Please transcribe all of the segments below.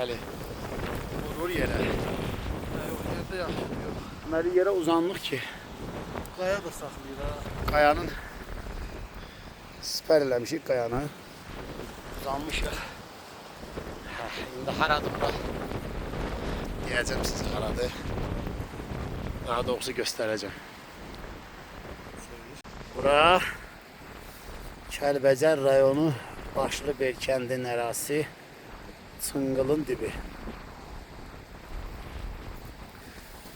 Əli. Vurur yerə. Yox, yerdə yaxşı, yox. Deməli yerə uzanlıq ki, Qaya da saxlayır ha. qayanın sipər eləmişik qayanı. Uzanmışıq. İndi haradır bura? Deyəcəm sizə haradır. Daha doğrusu göstərəcəm. Bura Kəlbəcər rayonu Başlıbel kəndinin ərazisi Çınqılın dibi.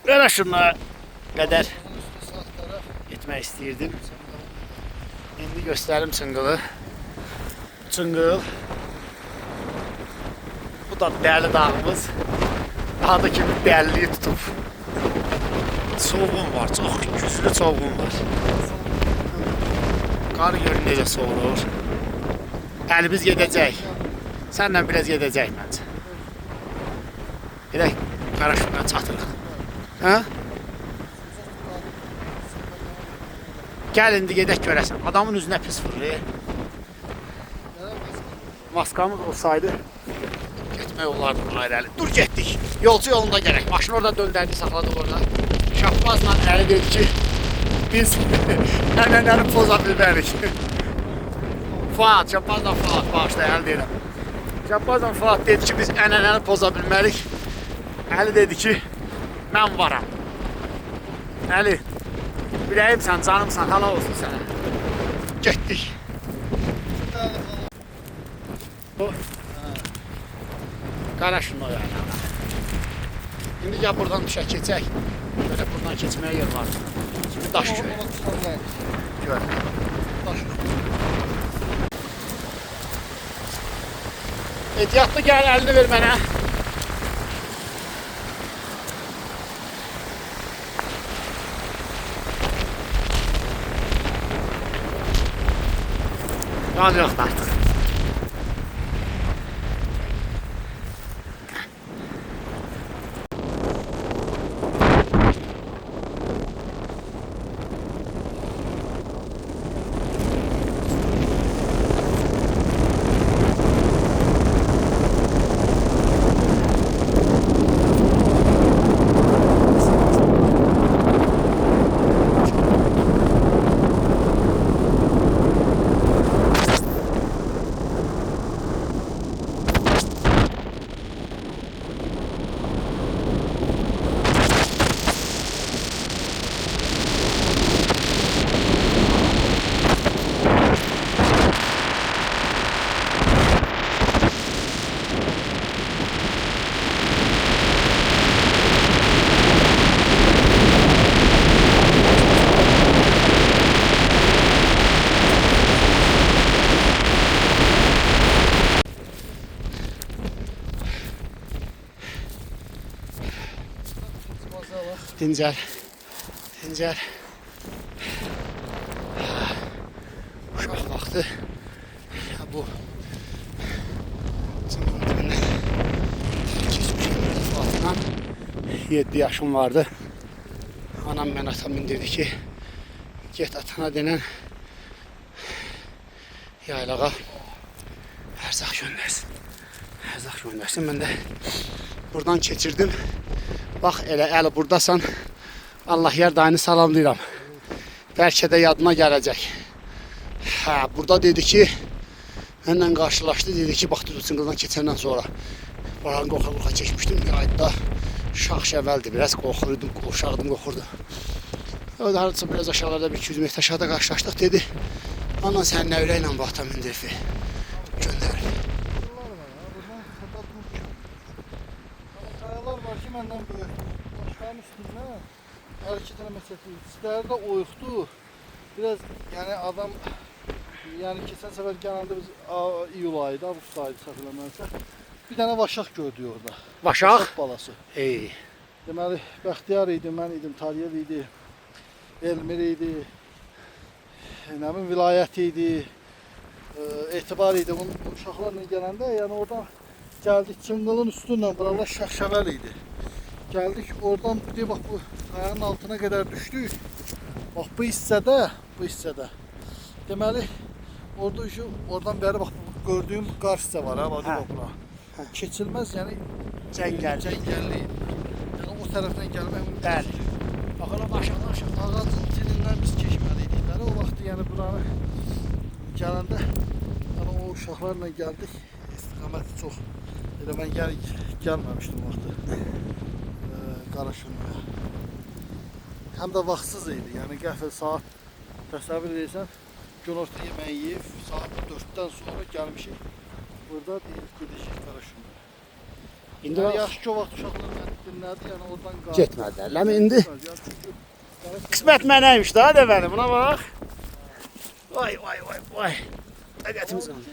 Belə şuna qədər getmək istəyirdim. İndi göstərim Çınqılı. Çınqıl. Bu da Dəli dağımız. Adı kimi dəliliyi tutub. Soğuğun var, çox güclü soğuğun var. Qar görün necə soğurur. Əlimiz gedəcək. Sənlə biraz gedəcək məncə. Gedək, qaraşımdan çatırıq. Hə? Gəl indi gedək görəsən. Adamın üzünə pis fırlayır. Maskamız olsaydı getmək olardı ayrəli. Dur getdik. Yolcu yolunda gələk. Maşını orada döndərdik, saxladıq orada. Şahbazla Əli dedi ki, biz ənənəni poza bilmərik. Fuat, Şahbazla Fuat bağışla, Əli deyirəm. Şahbazla Fuat dedi ki, biz ənənəni poza bilmərik. Əli dedi ki, mən varam. Əli, biləyimsən, canımsan, hala olsun sənə. Getdik. Qaraşın o yani. İndi ya buradan düşək keçək. Böyle buradan keçməyə yer var. Şimdi daş köy. Gör. Ehtiyatlı gəl, əlini ver mənə. Yol yoxdur artıq. Dincəl. Dincəl. Uşaq vaxtı bu Çınqılın dibindən keçmişəm Fuatla. 7 yaşım vardı. Anam mən atamın dedi ki, get atana denən yaylağa ərzaq göndərsin. Ərzaq göndərsin. Mən də buradan keçirdim. Bax elə Əli buradasan. Allah yer dayını salamlayıram. Bəlkə də yadına gələcək. Hə, burada dedi ki, mənlə qarşılaşdı. Dedi ki, bax Çınqıldan keçəndən sonra baran qorxa-qorxa çəkmişdim. Yayda şax şəvəldi. Biraz qorxurdum, uşaqdım, qorxurdu. O da harca biraz aşağılarda bir 200 metr aşağıda qarşılaşdıq dedi. Ondan sən nə ürəklə bu atamın derifi göndərir. Qayalar var ki, məndən böyük. Başqanın üstündən hər iki dənə məsəfi. İstələri də oyuqdur. Biraz, yəni adam, yəni keçən səfər gələndə biz iyul ayıydı, avqust ayıydı səhv eləmirəmsə. Bir dənə vaşaq gördük orada. Vaşaq? Vaşaq balası. Ey. Deməli, Bəxtiyar idi, mən idim, Tariyev idi, Elmir idi, nəmin vilayət idi, Etibar idi. Uşaqlarla gələndə, yəni oradan gəldik Çınqılın üstündən, buralar şəxşəvəl idi. Gəldik oradan, bax bu qayanın altına qədər düşdük. Bax bu hissədə, deməli, oradan bəri bax gördüyüm qar hissə var, ha, bax bura. Keçilməz, yəni Cəngəllik. cəngəllik. Yəni o tərəfdən gəlmək mümkün. Bəli. Baxın o aşağı aşağı. Ağacın tinindən biz keçməliydik. Bəli, o vaxt yəni buranı gələndə yəni o uşaqlarla gəldik. İstiqaməti çox. Elə mən gəlməmişdim o vaxtı. Qaraşınmaya. Həm də vaxtsız idi. Yəni qəfil saat təsəvvür edirsən, günorta yeməyi yeyib saat 4-dən sonra gəlmişik. Burada deyib gedəcək Qaraşınmaya. İndi Yəni bax, yaxşı ki o vaxt uşaqlar məni dinlədi, yəni oradan qaldı. getmədilər. Ləmi indi Yəni çünki qismət mənəymiş daha da bəli. Buna bax. Vay vay vay vay. Təqətimiz qaldı.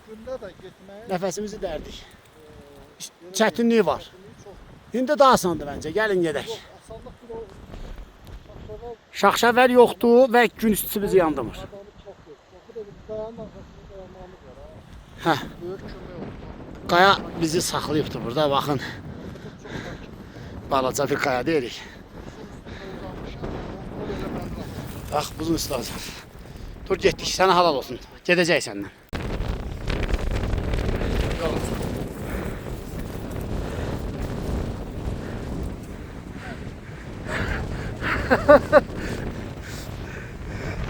gündə də getməyə Nəfəsimizi dərdik. Çətinliyi var. İndi daha asandır məncə. Gəlin gedək. asanlıq bir o şaxtalar Şaxşəvər yoxdur və gün üstü bizi yandırmır. adamı çox yox. Bu da bir qayanın arxasında dayanmamız var ha. Hə. Böyük kömək oldu. Qaya bizi saxlayıbdır burada. Baxın. Balaca bir qaya deyirik. Bax, buzun üstü lazım. Dur getdik. Sənə halal olsun. Gedəcək səndən.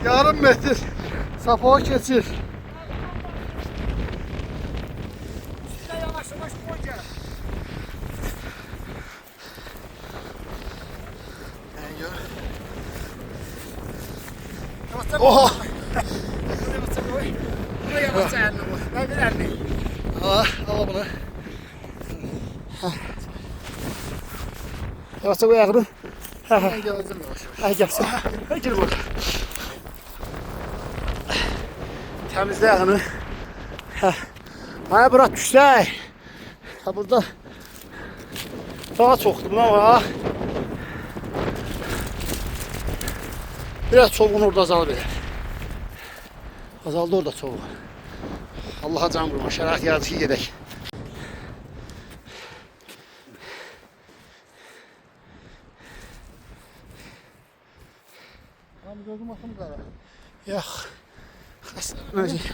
Yarım metr sapağı keçir. Sizə yavaş yavaş boy gəl. Oha! Buraya yavaş ayağını koy. Ben bir elini. Al bunu. Yavaş koy ayağını. Ben geleceğim yavaş yavaş. Ay gəlsin. Ay gir burada. Təmizlə ayağını. Ay bura düşsək. Ha burada daha çoxdur buna bax. Biraz çovğun orada azalır belə. Azaldı orada çovğun. Allaha can vurma. Şərait yaradı ki gedək. Tam gözüm atım qara. Yox. Xəstələnəcək.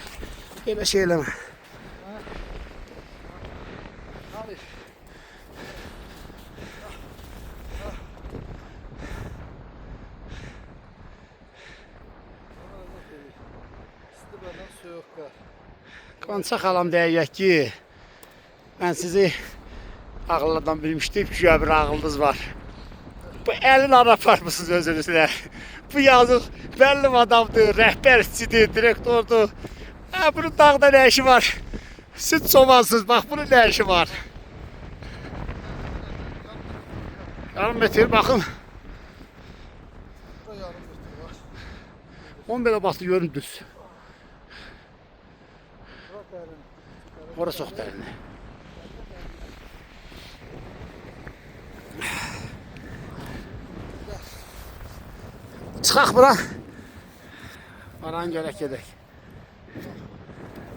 Elə şey eləmə. Hadi. İsti benden soğuk qar. Qança xalam deyək ki, mən sizi ağıllardan bilmişdim ki, bir ağıldız var. Bu əlin ara aparmışsınız özünüzlə. Bu yazıq bəlli adamdır, rəhbərçidir, direktordur. Bunun dağda nə işi var? Siz çobansınız, bax bunun nə işi var? Yarım metr baxın. Burada yarım metre var. 10 belə baxdı görün düz. Bura dərin. Orası çox dərindir. Çıxaq bura. Aran gələk gedək.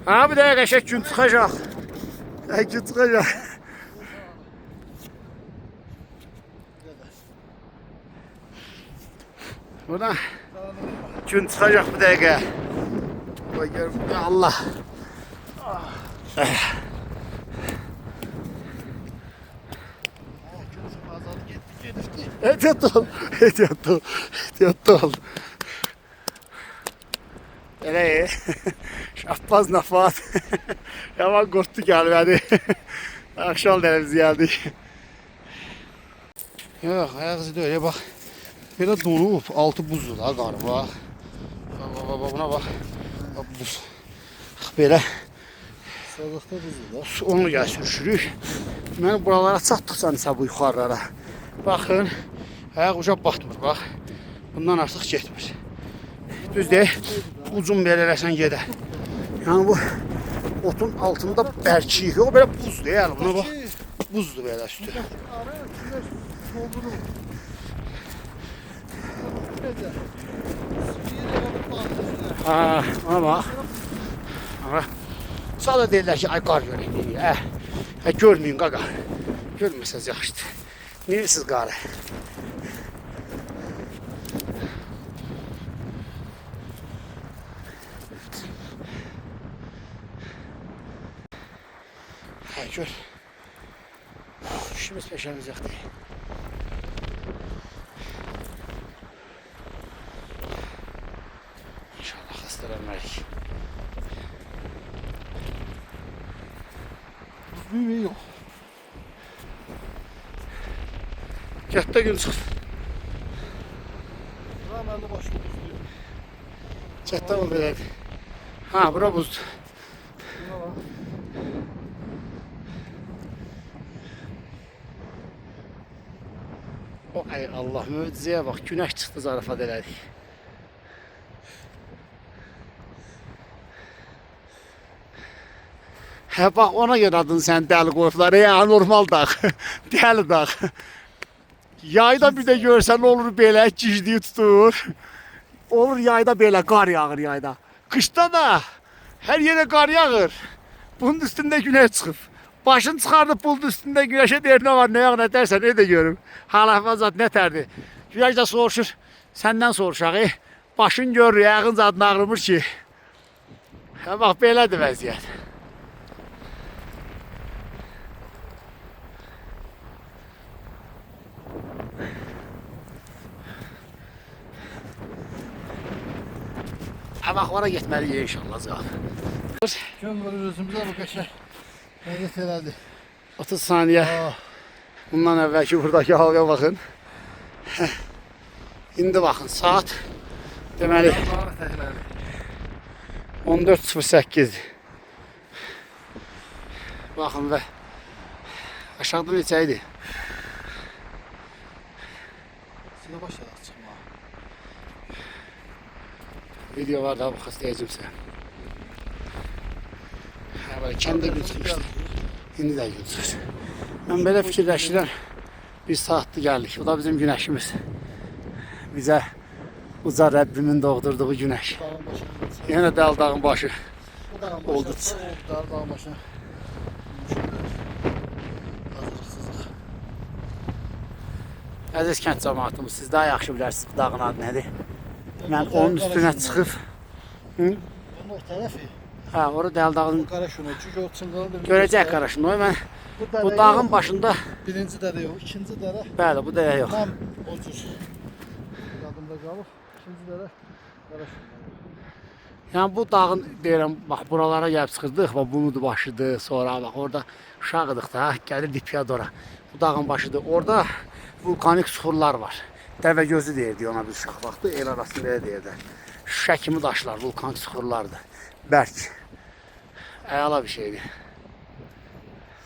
Ha bir dəqiqə qəşək gün çıxacaq. Gün çıxacaq. Buradan gün çıxacaq bir dəqiqə. Qoy görüm. Allah. Azaldı gitti. Ehtiyatlı ol. Ehtiyatlı ol. Ehtiyatlı ol. Elə Şahbaz Nafat. Yaman qorxdu gəlmədi. Akşam dənimiz gəldik. Yox, ayaq izi deyil. Bax. Belə donub, altı buzdur da qarı. Bax. Bax, buna bax. Bax, buz. Belə. Sadıqda buzdur da. Onu gəl sürüşürük. Mən buralara çatdıqca isə bu yuxarılara. Baxın, ayaq uca batmır, bax. Bundan artıq getmir. Düz deyil, ucun belə eləsən gedər. Yəni bu otun altında bərkiyik. O belə buzdur, yəni buna bax. Buzdur belə üstü. Ara içində soğudurur. Necə? Bir yere bağlı. Ha, ona bax. Ha. Sonra deyirlər ki, ay qar görək. Görməyin qaqa. Görməsəz yaxşıdır. Neyəsiz qarı? gör. İşimiz peşimiz yok değil. İnşallah hastalanmayız. Büyüme yok. Gətdə gün çıxır. Rahmetli başını tutuyor. Gətdə o belədir. Ha, bura buzdur. Buna bak. O ay Allah, möcüzəyə bax, günəş çıxdı, zarafat elədik. Hə, bax, ona görə adını sən dəli qoyublar, normal dağ, dəli dağ. Yayda bir də görsən olur belə, gicliyi tutur. Olur yayda belə, qar yağır yayda. Qışda da hər yerə qar yağır. Bunun üstündə günəş çıxıb. Başını çıxardıb buldu üstündə güneşe deyir ne var ne yok ne dersen ne de görüm. Hala zat ne terdi. Güneş de soruşur. Senden soruşağı. Başın görür yağın zadını ağrımır ki. Ha bak belədir vəziyyət. Ha bak oraya gitmeliyiz inşallah zat. Gömür özümüze bu kaşa. Lezzet herhalde. 30 saniye. Ah. Bundan əvvəlki buradakı halqa baxın. İndi baxın saat deməli 14:08. Baxın və aşağıda neçə idi? Size başladık çıkma. Video var daha bu xəstəyəcəm sən. Hə, belə kəndə gün çıxmışdı. İndi də gün çıxır. Mən belə fikirləşirəm. Bir saatdır gəldik. Bu da bizim günəşimiz. Bizə uca Rəbbimin doğdurduğu günəş. Dağın başına. Yenə dəl dağın başı. Bu dağın Oldu. başına. Dağın başına. Hazırsızlık. Əziz kənd cəmaatımız, siz daha yaxşı bilərsiniz bu dağın adı nədir? Mən onun üstünə çıxıb, Bunun o tarafı. hə, ora dəl dağın Qaraşunu. Çünkü o çınqalı bir. görəcək qarşını. Mən bu dərə dağın yox. başında, Birinci dere yok. İkinci dere. bəli, bu dəyə yox. Tam o cür. Yadımda qalıb. İkinci dere. Qaraşunu. Yəni bu dağın deyirəm, bax buralara gəlib çıxırdıq, bax bunudur başıdır, sonra bax orada uşaqdıq da, gəlirdik piyadora. Bu dağın başıdır. Orada vulkanik suxurlar var. Dəvə gözü deyirdi ona bir uşaq vaxtı, el arasında elə deyirlər. Şüşə kimi daşlar, vulkanik suxurlardır. Bərk. Əla bir şeydir.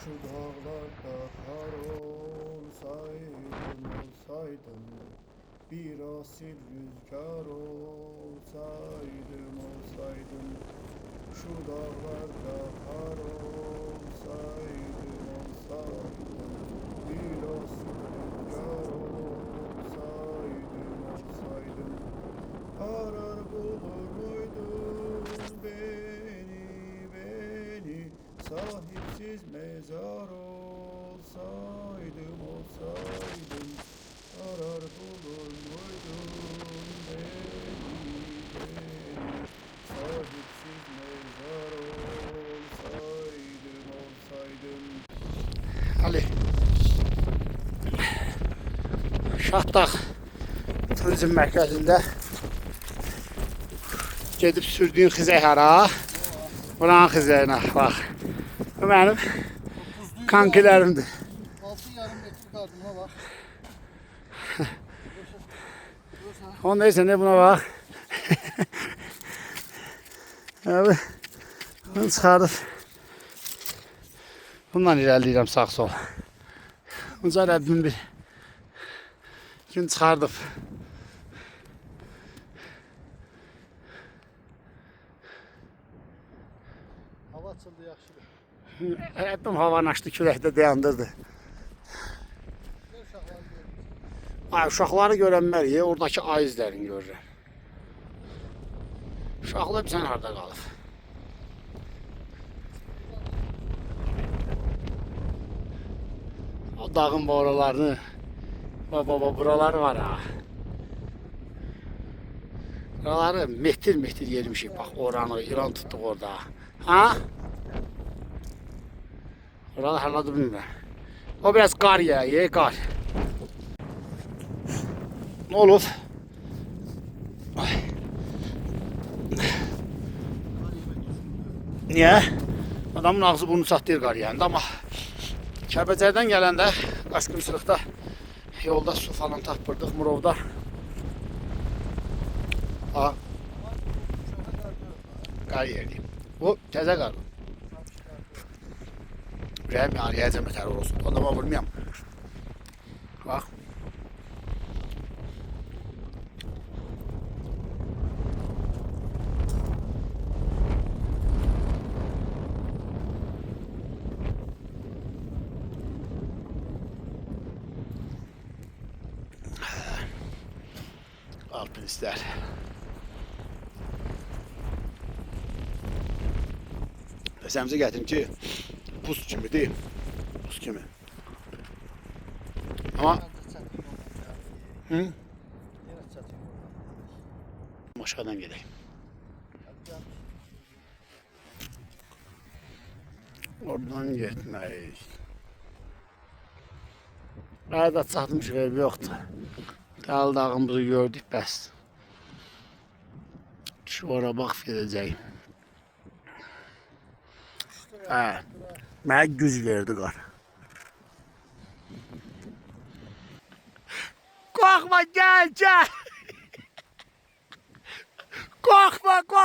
Şu dağlarda kar olsaydım, olsaydım, bir asil rüzgar olsaydım, olsaydım. Şu dağlarda kar olsaydım, olsaydım, bir asil rüzgar olsaydım, olsaydım. Arar bulur muydun beni, sahipsiz mezar olsaydım, olsaydım. Arar bulur muydun beni, sahipsiz mezar olsaydım, olsaydım. Ali. Şahdağ turizm mərkəzində gedib sürdüyün xizək hara? Buranın xizəyinə bax. Bu mənim kankilərimdir. 6,5 metre kardına bak. Onun neyse ne buna bak. Abi, bunu çıxarıb. Bundan irəliləyirəm sağ sol. Uca Rəbbim bir gün çıxardıb. Hava açıldı yaxşıdır. Rəbbim havanı açdı, küləkdə dayandırdı. Ne uşaqlar görürüz. Ay, uşaqları görənmər, oradakı ay izlərini görürəm. Uşaqlar bir sən harada qalıb. O dağın borularını, baba buraları var ha. Buraları metir yemişik, bak oranı, İran tuttuk orada. Ha? Orada harladı bilmirəm. O biraz qar yağıyor, qar. Ne olub? Ay. Niyə? Adamın ağzı burnu çatlayır qar yağında, amma Kəlbəcərdən gələndə qaçqınçılıqda yolda su falan tapırdıq Murovda. Ha. Qar yerliyim. Bu təzə qar. Ürəyim yarıyacaq mətər olsun. Adama vurmayam. Bax. Alpinistler. Səmizə gətirim ki, buz kimi deyil. Buz kimi. Ama hı? Aşağıdan geleyim. Oradan gitmeyiz. Arada çatmış ev yoktu. Dağ dağımızı gördük bəs. Şu ara bax gedəcəyim. Hə. Mənə güc verdi qar. Korkma gel gel. Korkma korkma.